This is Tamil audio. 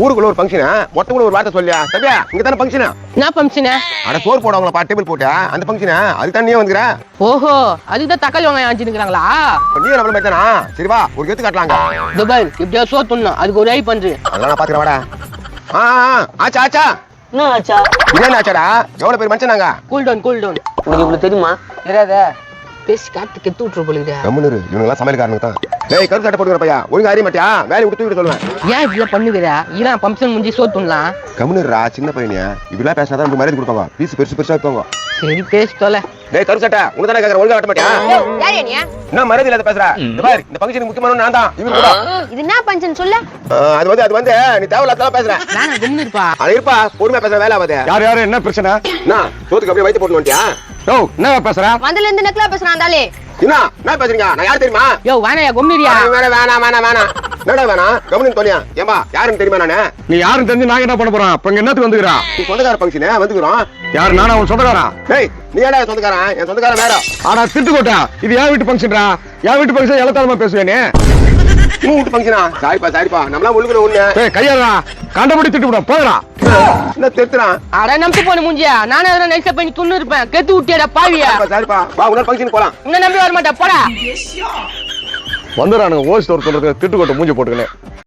ஊருக்குள்ள ஒரு ஃபங்க்ஷன் மொத்தக்குள்ள ஒரு வார்த்தை சொல்லியா தம்பியா இங்க தானே ஃபங்க்ஷன் என்ன ஃபங்க்ஷன்? அட சோறு போடுவாங்களா டேபிள் போட்டு அந்த ஃபங்க்ஷன் அதுக்கு தான் நீ வந்துக்கிற. ஓஹோ, அதுதான் தக்காளி வெங்காயம் ஆஞ்சிருக்காங்களா? நீ நம்மள மாதிரி தானா? சரி வா ஒரு கெத்து காட்டலாங்க. துபாய் இப்படியா சோத்துணும் அதுக்கு ஒரு ஐ பண்று. அதெல்லாம் நான் பாத்துக்கிறேன் வாடா. ஆச்சா ஆச்சா என்ன ஆச்சா? என்ன ஆச்சாடா? எவ்வளவு பேர் மனுஷனாங்க? Cool down cool down. உங்களுக்கு இவ்வளவு தெரியுமா? தெரியாத பேசி காட்டு கெத்து விட்டுரு போலுங்க. கம்முனு இவங்கெல்லாம் சமையல்காரனுக்கு தான். டேய் கருப்பு சட்டை போட்டுக்கிற பையா ஒழுங்கா அறிய மாட்டியா? வேலையை விட்டு தூக்கிட்டு சொல்லுவேன். ஏன் இப்படிலாம் பண்ணுகிற? ஏன் ஃபங்க்ஷன் முடிஞ்சு சோத்துலாம்? கம்முனுடா சின்ன பையனியா இப்படிலாம் பேசினாதான் நமக்கு மரியாதை கொடுப்பாங்க. பீஸ் பெருசு பெருசா வைப்பாங்க. சரி பேசி தொலை. டேய் கருப்பு சட்டை உனக்கு தானே கேக்குற ஒழுங்கா வெட்ட மாட்டியா? யார் நீ? என்ன மரியாதை இல்லாத பேசுற? இந்த பாரு இந்த ஃபங்க்ஷனுக்கு முக்கியமான நான் தான். இவரு கூட இது என்ன பஞ்சன் சொல்ல? அது வந்து நீ தேவையில்லாத பேசுற. நான் கும்னு இருப்பா. அது இருப்பா பொறுமையா பேசுற வேலை ஆகாது. யாரு என்ன பிரச்சனை? என்ன சோத்துக்கு அப்படியே வயித்து போட்டு வந்துட்டியா? ஓ என்ன பேசுற? வந்தல இருந்து நெக்லா பேசுறான் தாலே. என்ன பேசுறீங்க? நான் யார் தெரியுமா? யோ வேணாயா கும்னிரியா. வேணாம் என்னடா வேணாம் கம்முனு தோனியா ஏம்பா யாருன்னு தெரியுமா? நானு நீ யாரும் தெரிஞ்சு நாங்க என்ன பண்ண போறோம்? இப்ப இங்க என்னத்துக்கு வந்துக்கிறா? நீ சொந்தக்கார ஃபங்க்ஷன் வந்துக்கிறோம். யாரு நானா உன் சொந்தக்காரா? டேய் நீ ஏடா சொந்தக்காரன்? என் சொந்தக்காரன் வேற. ஆனா திட்டுக்கோட்டா இது என் வீட்டு ஃபங்க்ஷன்டா. என் வீட்டு ஃபங்க்ஷன் எல்லத்தாலமா பேசுவேனே. நீ வீட்டு ஃபங்க்ஷனா? சாரிப்பா நம்மளாம் ஒழுங்குற ஒண்ணு. ஏய் கையாடா கண்டபடி திட்டு விட போடா. என்ன தெத்துறான்? அட நம்பி போன மூஞ்சியா. நானே எதனா நைஸா பண்ணி துண்ணு இருப்பேன். கெத்து விட்டியடா பாவியா. சாரிப்பா வா இன்னொரு ஃபங்க்ஷன் போலாம். உன்னை நம்பி வர மாட்டா போடா. வந்துறானுங்க ஓசி தோர் சொல்றது திட்டுக்கோட்டை மூஞ்சி போட்டுக்கல.